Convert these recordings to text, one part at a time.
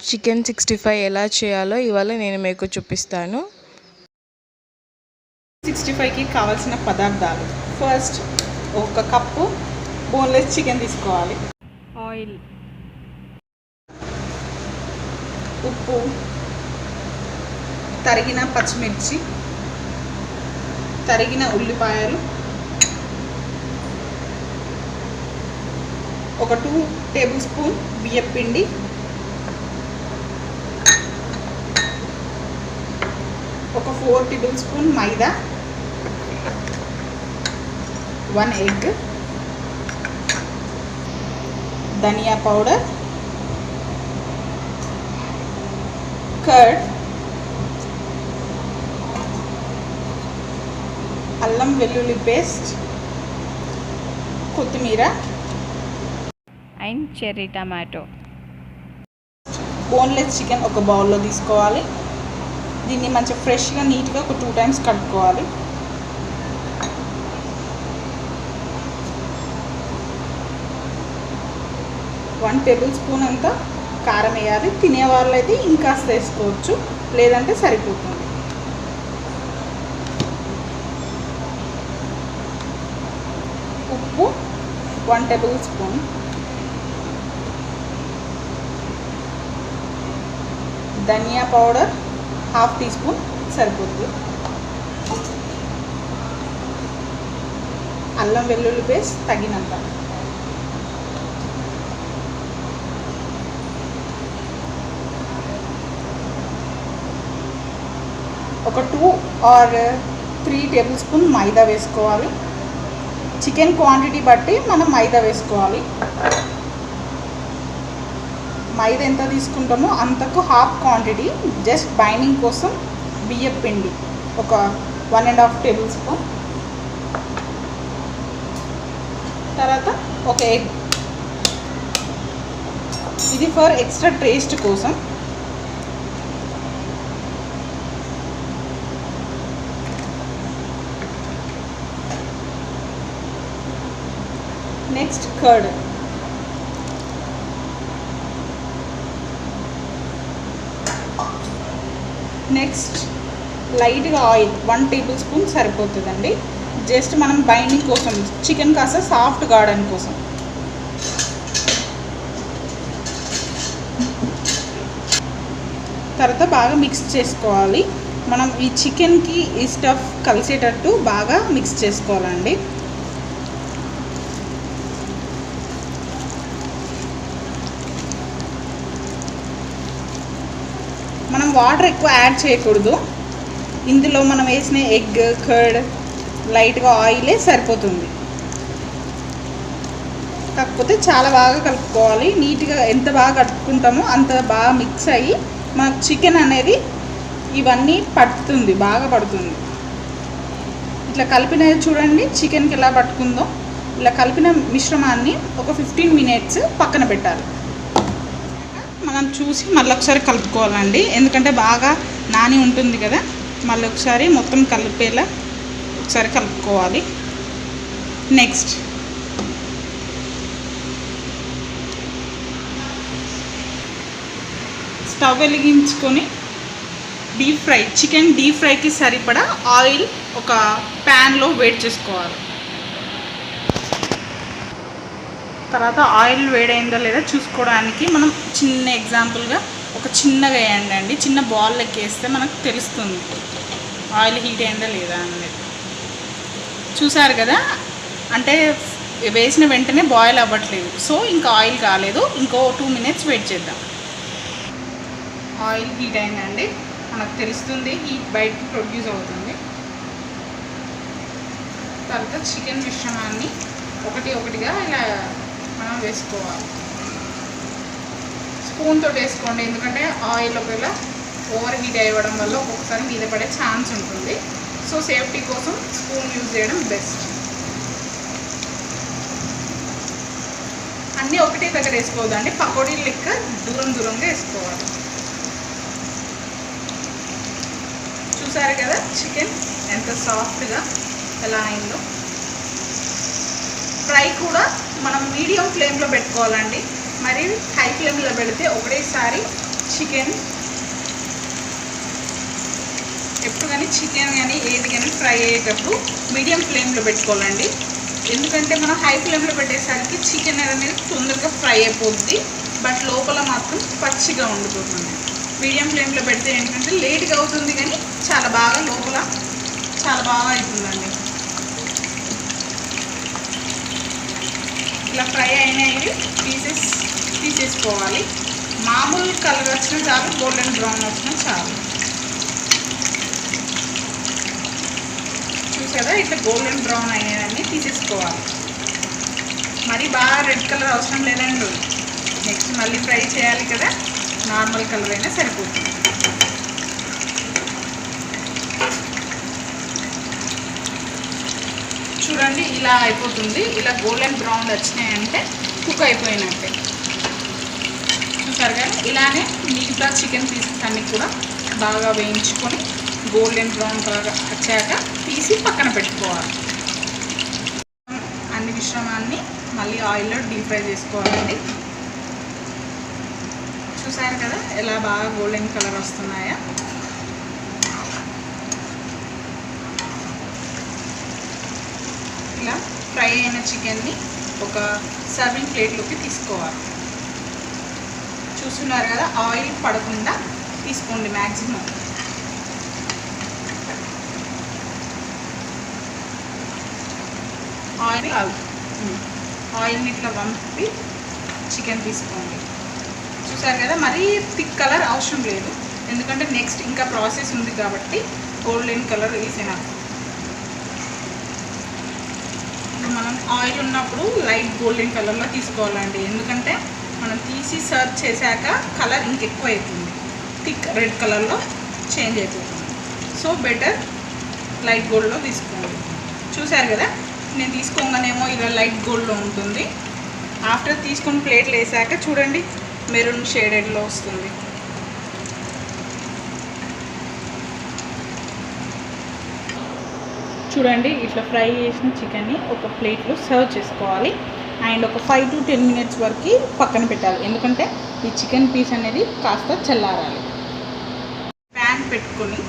Chicken 65 ఎలా చేయాలో ఇవాళ నేను మీకు చూపిస్తాను. 65కి కావాల్సిన పదార్థాలు. ఫస్ట్ ఒక కప్పు బోన్లెస్ చికెన్ తీసుకోవాలి. ఆయిల్, ఉప్పు, తరిగిన పచ్చిమిర్చి, తరిగిన ఉల్లిపాయలు, ఒక 2 టేబుల్ స్పూన్ బియ్యం పిండి, ఒక 4 టేబుల్ స్పూన్ మైదా, 1 ఎగ్, ధనియా పౌడర్, కర్డ్, అల్లం వెల్లుల్లి పేస్ట్, కొత్తిమీర and cherry tomato. Boneless chicken ఒక బౌల్లో తీసుకోవాలి. దీన్ని మంచిగా ఫ్రెష్గా నీట్గా ఒక 2 టైమ్స్ కడుక్కోవాలి. వన్ టేబుల్ స్పూన్ అంతా కారం వేయాలి. తినేవాళ్ళు అయితే ఇంకాస్త వేసుకోవచ్చు, లేదంటే సరిపోతుంది. ఉప్పు 1 టేబుల్ స్పూన్, ధనియా పౌడర్ 1/2 టీ స్పూన్ సరిపోతుంది. అల్లం వెల్లుల్లి పేస్ట్ తగినంత. ఒక 2 or 3 టేబుల్ స్పూన్ మైదా వేసుకోవాలి. చికెన్ క్వాంటిటీ బట్టి మనం మైదా వేసుకోవాలి. మైదా ఎంత తీసుకుంటామో అంతకు హాఫ్ క్వాంటిటీ జస్ట్ బైండింగ్ కోసం బియ్యం పిండి ఒక 1.5 టేబుల్ స్పూన్. తర్వాత ఒక ఎగ్, ఇది ఫర్ ఎక్స్ట్రా టేస్ట్ కోసం. నెక్స్ట్ కర్డ్, నెక్స్ట్ లైట్గా ఆయిల్ 1 టేబుల్ స్పూన్ సరిపోతుందండి. జస్ట్ మనం బైండింగ్ కోసం, చికెన్ కాస్త సాఫ్ట్ కావడానికి కోసం. తర్వాత బాగా మిక్స్ చేసుకోవాలి. మనం ఈ చికెన్కి ఈ స్టఫ్ కలిసేటట్టు బాగా మిక్స్ చేసుకోవాలండి. మనం వాటర్ ఎక్కువ యాడ్ చేయకూడదు. ఇందులో మనం వేసిన ఎగ్, కర్డ్, లైట్గా ఆయిలే సరిపోతుంది. కాకపోతే చాలా బాగా కలుపుకోవాలి. నీట్గా ఎంత బాగా కలుపుకుంటామో అంత బాగా మిక్స్ అయ్యి మనకు చికెన్ అనేది ఇవన్నీ పడుతుంది, బాగా పడుతుంది. ఇట్లా కలిపినది చూడండి చికెన్కి ఎలా పట్టుకుందో. ఇలా కలిపిన మిశ్రమాన్ని ఒక 15 మినిట్స్ పక్కన పెట్టాలి. మనం చూసి మళ్ళీ ఒకసారి కలుపుకోవాలండి, ఎందుకంటే బాగా నాని ఉంటుంది కదా. మళ్ళీ ఒకసారి మొత్తం కలిపేలా ఒకసారి కలుపుకోవాలి. నెక్స్ట్ స్టవ్ వెలిగించుకొని చికెన్ డీప్ ఫ్రైకి సరిపడా ఆయిల్ ఒక ప్యాన్లో వేడి చేసుకోవాలి. తర్వాత ఆయిల్ వేడైందో లేదా చూసుకోవడానికి మనం చిన్న ఎగ్జాంపుల్గా ఒక చిన్నగా వేయండి. చిన్న బాల్ లెక్క వేస్తే మనకు తెలుస్తుంది ఆయిల్ హీట్ అయిందా లేదా అనేది. చూసారు కదా, అంటే వేసిన వెంటనే బాయిల్ అవ్వట్లేదు, సో ఇంకా ఆయిల్ కాలేదు. ఇంకో 2 మినిట్స్ వెయిట్ చేద్దాం. ఆయిల్ హీట్ అయిందండి, మనకు తెలుస్తుంది, హీట్ బయటకు ప్రొడ్యూస్ అవుతుంది. తర్వాత చికెన్ మిశ్రమాన్ని ఒకటిగా ఇలా మనం వేసుకోవాలి. స్పూన్ తోటి వేసుకోండి, ఎందుకంటే ఆయిల్ ఒకవేళ ఓవర్ హీట్ అవ్వడం వల్ల ఒక్కొక్కసారి మీద పడే ఛాన్స్ ఉంటుంది. సో సేఫ్టీ కోసం స్పూన్ యూజ్ చేయడం బెస్ట్. అన్నీ ఒకటే దగ్గర వేసుకోవద్దండి, పకోడీ లెక్క దూరంగా వేసుకోవాలి. చూసారు కదా చికెన్ ఎంత సాఫ్ట్గా ఎలా అయిందో. ఫ్రై కూడా మనం మీడియం ఫ్లేమ్లో పెట్టుకోవాలండి. మరి హై ఫ్లేమ్లో పెడితే ఒకటేసారి చికెన్ ఎప్పుడు కానీ చికెన్ కానీ ఏది కానీ ఫ్రై అయ్యేటప్పుడు మీడియం ఫ్లేమ్లో పెట్టుకోవాలండి. ఎందుకంటే మనం హై ఫ్లేమ్లో పెట్టేసరికి చికెన్ అనేది తొందరగా ఫ్రై అయిపోద్ది, బట్ లోపల మాత్రం పచ్చిగా ఉండిపోతుంది. మీడియం ఫ్లేమ్లో పెడితే ఏంటంటే లేట్గా అవుతుంది కానీ చాలా బాగా లోపల చాలా బాగా అవుతుందండి. ఇలా ఫ్రై అయినవి తీసేసుకోవాలి. మామూలు కలర్ వచ్చినా చాలు, గోల్డెన్ బ్రౌన్ వచ్చినా చాలు. చూసారా, ఇట్లా గోల్డెన్ బ్రౌన్ అయినవన్నీ తీసేసుకోవాలి. మరి బాగా రెడ్ కలర్ అవసరం లేదండి. నెక్స్ట్ మళ్ళీ ఫ్రై చేయాలి కదా, నార్మల్ కలర్ అయినా సరిపోతుంది. చూడండి ఇలా అయిపోతుంది. ఇలా గోల్డెన్ బ్రౌన్ వచ్చినాయంటే కుక్ అయిపోయినట్టే. చూసారు కానీ ఇలానే మిగతా చికెన్ పీసెస్ అన్నీ కూడా బాగా వేయించుకొని గోల్డెన్ బ్రౌన్ కలర్ వచ్చాక తీసి పక్కన పెట్టుకోవాలి. అన్ని మిశ్రమాన్ని మళ్ళీ ఆయిల్లో డీప్ ఫ్రై చేసుకోవాలండి. చూసారు కదా ఎలా బాగా గోల్డెన్ కలర్ వస్తున్నాయా. ఇలా ఫ్రై అయిన చికెన్ని ఒక సర్వింగ్ ప్లేట్లోకి తీసుకోవాలి. చూస్తున్నారు కదా, ఆయిల్ పడకుండా తీసుకోండి మ్యాక్సిమం. ఆయిల్ని ఇట్లా వంపి చికెన్ తీసుకోండి. చూసారు కదా, మరీ థిక్ కలర్ అవసరం లేదు, ఎందుకంటే నెక్స్ట్ ఇంకా ప్రాసెస్ ఉంది కాబట్టి గోల్డెన్ కలర్ వేసినా. మనం ఆయిల్ ఉన్నప్పుడు లైట్ గోల్డెన్ కలర్లో తీసుకోవాలండి, ఎందుకంటే మనం తీసి సర్వ్ చేశాక కలర్ ఇంకెక్కువ అవుతుంది, థిక్ రెడ్ కలర్లో చేంజ్ అయిపోతుంది. సో బెటర్ లైట్ గోల్డ్లో తీసుకోండి. చూసారు కదా, నేను తీసుకోగానేమో ఇలా లైట్ గోల్డ్లో ఉంటుంది. ఆఫ్టర్ తీసుకొని ప్లేట్లు వేసాక చూడండి మెరూన్ షేడెడ్లో వస్తుంది. చూడండి ఇట్లా ఫ్రై చేసిన చికెన్ని ఒక ప్లేట్లో సర్వ్ చేసుకోవాలి. అండ్ ఒక 5 to 10 minutes వరకు పక్కన పెట్టాలి, ఎందుకంటే ఈ చికెన్ పీస్ అనేది కాస్త చల్లారాలి. ప్యాన్ పెట్టుకొని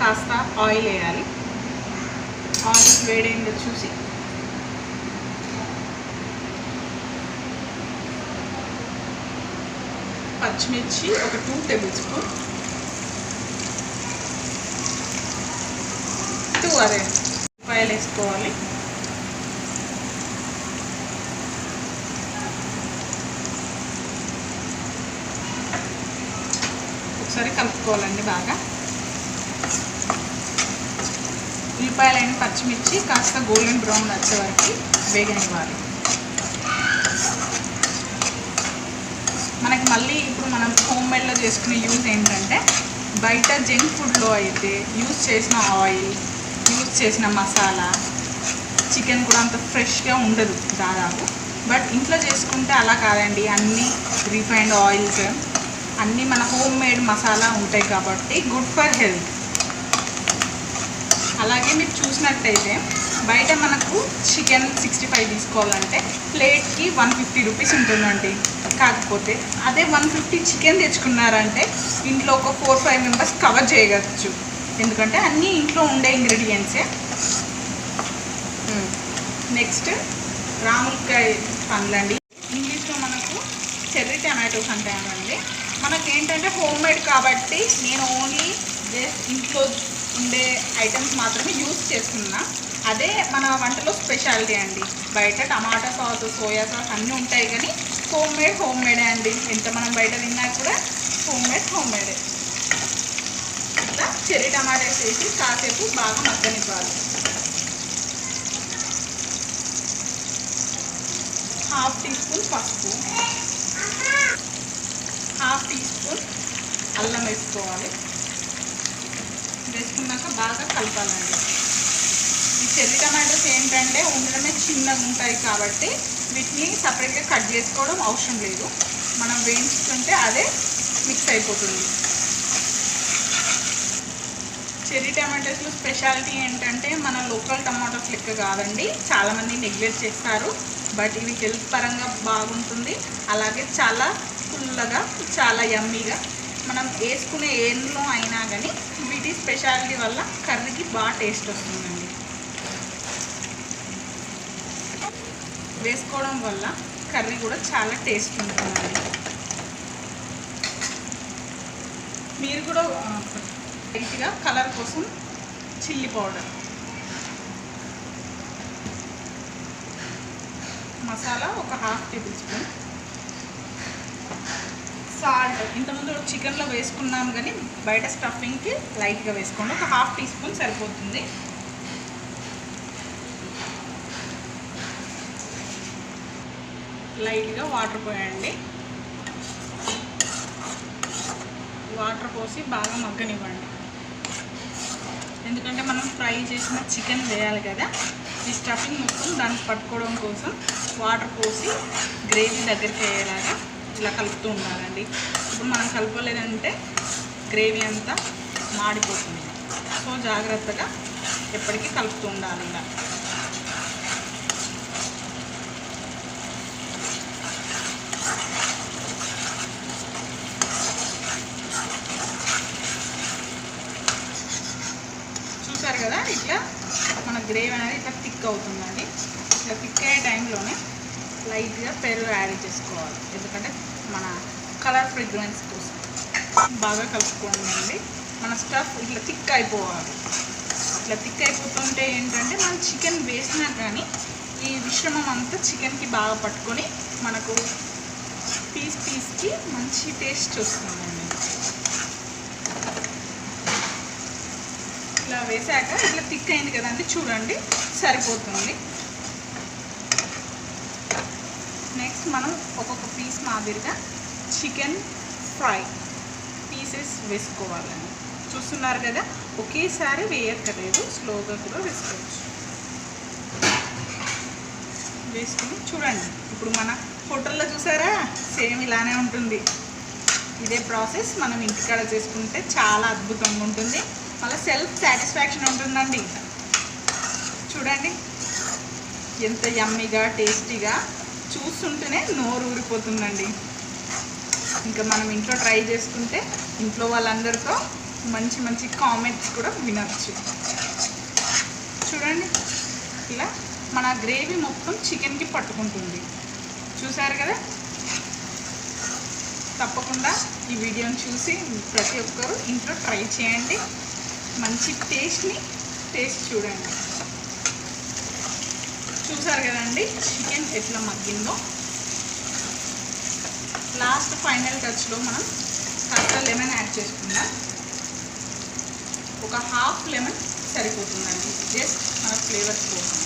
కాస్త ఆయిల్ వేయాలి. ఆయిల్ వేడైందో చూసి పచ్చిమిర్చి ఒక 2 tablespoons, ఉల్లిపాయలు వేసుకోవాలి. ఒకసారి కలుపుకోవాలండి బాగా. ఉల్లిపాయలైన పచ్చిమిర్చి కాస్త గోల్డెన్ బ్రౌన్ వచ్చే వరకు వేగనివ్వాలి. మనకి మళ్ళీ ఇప్పుడు మనం హోమ్ మేడ్లో చేసుకునే యూజ్ ఏంటంటే, బయట జంక్ ఫుడ్లో అయితే యూజ్ చేసిన ఆయిల్, యూజ్ చేసిన మసాలా, చికెన్ కూడా అంత ఫ్రెష్గా ఉండదు దాదాపు. బట్ ఇంట్లో చేసుకుంటే అలా కాదండి, అన్నీ రిఫైన్డ్ ఆయిల్స్, అన్నీ మన హోమ్ మేడ్ మసాలా ఉంటాయి కాబట్టి గుడ్ ఫర్ హెల్త్. అలాగే మీరు చూసినట్టయితే బయట మనకు చికెన్ 65 తీసుకోవాలంటే ప్లేట్కి 150 రూపీస్ ఉంటుందండి. కాకపోతే అదే 150 చికెన్ తెచ్చుకున్నారంటే ఇంట్లో ఒక 4-5 మెంబర్స్ కవర్ చేయవచ్చు, ఎందుకంటే అన్నీ ఇంట్లో ఉండే ఇంగ్రీడియంట్సే. నెక్స్ట్ రాములకాయ పండ్లండి, ఇంగ్లీష్లో మనకు చెర్రీ టమాటోస్ అంటామండి. మనకేంటంటే హోమ్ మేడ్ కాబట్టి నేను ఓన్లీ జస్ట్ ఇంట్లో ఉండే ఐటమ్స్ మాత్రమే యూజ్ చేస్తున్నా. అదే మన వంటలో స్పెషాలిటీ అండి. బయట టమాటా సాస్, సోయా సాస్ అన్నీ ఉంటాయి, కానీ హోమ్ మేడే అండి. ఎంత మనం బయట తిన్నా కూడా హోమ్ మేడే. ఇట్లా చెర్రీ టమాటాస్ వేసి కాసేపు బాగా మగ్గనివ్వాలి. 1/2 teaspoon పసుపు, 1/2 teaspoon అల్లం వేసుకోవాలి. వేసుకున్నాక బాగా కలపాలండి. ఈ చెర్రీ టమాటోస్ ఏంటంటే ఉండడమే చిన్నగా ఉంటాయి కాబట్టి వీటిని సపరేట్గా కట్ చేసుకోవడం అవసరం లేదు, మనం వేయించుకుంటే అదే మిక్స్ అయిపోతుంది. చెర్రీ టమాటోస్లో స్పెషాలిటీ ఏంటంటే మన లోకల్ టమాటోస్ లెక్క కాదండి, చాలామంది నెగ్లెక్ట్ చేస్తారు. బట్ ఇవి హెల్త్ పరంగా బాగుంటుంది, అలాగే చాలా ఫుల్గా చాలా యమ్మీగా మనం వేసుకునే ఏళ్ళలో అయినా కానీ వీటి స్పెషాలిటీ వల్ల కర్రీకి బాగా టేస్ట్ వస్తుందండి. వేసుకోవడం వల్ల కర్రీ కూడా చాలా టేస్ట్ ఉంటుందండి. మీరు కూడా లైట్గా కలర్ కోసం చిల్లీ పౌడర్, మసాలా ఒక 1/2 టేబుల్ స్పూన్, సాల్ట్ ఇంతకుముందు చికెన్లో వేసుకున్నాం కానీ బయట స్టఫింగ్కి లైట్గా వేసుకోండి, ఒక 1/2 టీ స్పూన్ సరిపోతుంది. లైట్గా వాటర్ పోయండి. వాటర్ పోసి బాగా మగ్గనివ్వండి, ఎందుకంటే మనం ఫ్రై చేసిన చికెన్ వేయాలి కదా. ఈ స్టఫింగ్ మొత్తం దానికి పట్టుకోవడం కోసం వాటర్ పోసి గ్రేవీ దగ్గరికి అయ్యేలాగా ఇలా కలుపుతూ ఉండాలండి. ఇప్పుడు మనం కలపలేదంటే గ్రేవీ అంతా మాడిపోతుంది. సో జాగ్రత్తగా ఎప్పటికీ కలుపుతూ ఉండాలి. ఇలా చూసారు కదా, ఇట్లా మన గ్రేవీ అనేది ఇట్లా థిక్ అవుతుందండి. ఇట్లా థిక్ అయ్యే టైంలోనే లైట్గా పెరుగు యాడ్ చేసుకోవాలి, ఎందుకంటే మన కలర్ ఫ్రేగ్రెన్స్ కోసం. బాగా కలుపుకోండి. మన స్టఫ్ ఇట్లా థిక్ అయిపోవాలి. ఇట్లా థిక్ అయిపోతుంటే ఏంటంటే మనం చికెన్ వేసినా కానీ ఈ మిశ్రమం అంతా చికెన్కి బాగా పట్టుకొని మనకు పీస్కి మంచి టేస్ట్ వస్తుందండి. ఇలా వేసాక ఇట్లా థిక్ అయింది కదండి, చూడండి సరిపోతుంది. నెక్స్ట్ మనం ఒక్కొక్క పీస్ మాదిరిగా చికెన్ ఫ్రై పీసెస్ వేసుకోవాలండి. చూస్తున్నారు కదా, ఒకేసారి వేయక్కర్లేదు, స్లోగా కూడా వేసుకోవచ్చు. వేసుకుని చూడండి, ఇప్పుడు మన హోటల్లో చూసారా సేమ్ ఇలానే ఉంటుంది. ఇదే ప్రాసెస్ మనం ఇంటికాడ చేసుకుంటే చాలా అద్భుతంగా ఉంటుంది, మళ్ళీ సెల్ఫ్ సాటిస్ఫాక్షన్ ఉంటుందండి. చూడండి ఎంత యమ్మీగా టేస్టీగా, చూస్తుంటేనే నోరు ఊరిపోతుందండి. ఇంకా మనం ఇంట్లో ట్రై చేసుకుంటే ఇంట్లో వాళ్ళందరితో మంచి మంచి కామెంట్స్ కూడా వినొచ్చు. చూడండి ఇలా మన గ్రేవీ మొత్తం చికెన్కి పట్టుకుంటుంది. చూసారు కదా, తప్పకుండా ఈ వీడియోని చూసి ప్రతి ఒక్కరూ ఇంట్లో ట్రై చేయండి. మంచి టేస్ట్ చూడండి. చూసారు కదండి చికెన్ ఎట్లా మగ్గిందో. లాస్ట్ ఫైనల్ టచ్లో మనం కాస్త లెమన్ యాడ్ చేసుకుందాం. ఒక 1/2 లెమన్ సరిపోతుందండి, జస్ట్ మన ఫ్లేవర్స్ కోసం.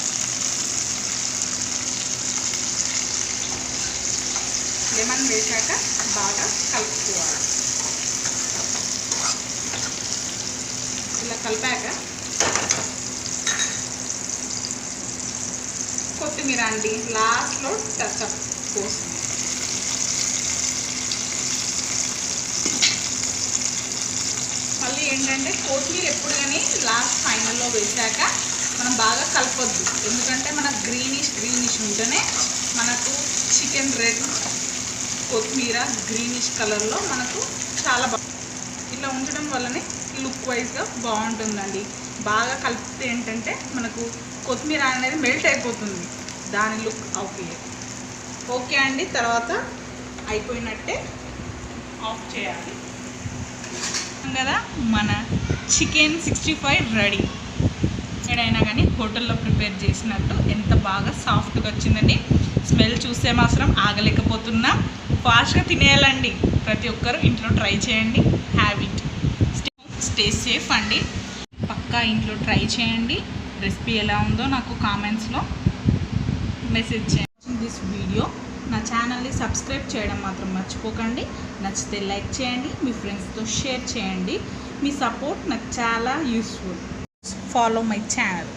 లెమన్ వేసాక బాగా కలుపుకోవాలి. ఇలా కలిపాక కొత్తిమీర అండి లాస్ట్లో టచ్అప్ కోసం. మళ్ళీ ఏంటంటే కొత్తిమీర ఎప్పుడు కానీ లాస్ట్ ఫైనల్లో వేసాక మనం బాగా కలపొద్దు, ఎందుకంటే మన గ్రీనిష్ ఉంటేనే మనకు చికెన్ రెడ్ కొత్తిమీర గ్రీనిష్ కలర్లో మనకు చాలా ఇట్లా ఉంచడం వల్లనే లుక్ వైజ్గా బాగుంటుందండి. బాగా కలిపితే ఏంటంటే మనకు కొత్తిమీర అనేది మెల్ట్ అయిపోతుంది, దాని లుక్ ఓకే అండి. తర్వాత అయిపోయినట్టే ఆఫ్ చేయాలి కదా. మన చికెన్ 65 రెడీ. ఎక్కడైనా కానీ హోటల్లో ప్రిపేర్ చేసినట్టు ఎంత బాగా సాఫ్ట్గా వచ్చిందండి. స్మెల్ చూస్తే మాత్రం ఆగలేకపోతున్నా. ఫాస్ట్గా తినేయాలండి. ప్రతి ఒక్కరు ఇంట్లో ట్రై చేయండి. Have it. స్టే సేఫ్ అండి. పక్కా ఇంట్లో ట్రై చేయండి. రెసిపీ ఎలా ఉందో నాకు కామెంట్స్లో మెసేజ్ చేయండి. దిస్ వీడియో నా ఛానల్ని సబ్స్క్రైబ్ చేయడం మాత్రం మర్చిపోకండి. నచ్చితే లైక్ చేయండి, మీ ఫ్రెండ్స్తో షేర్ చేయండి. మీ సపోర్ట్ నాకు చాలా యూస్ఫుల్. Follow my channel.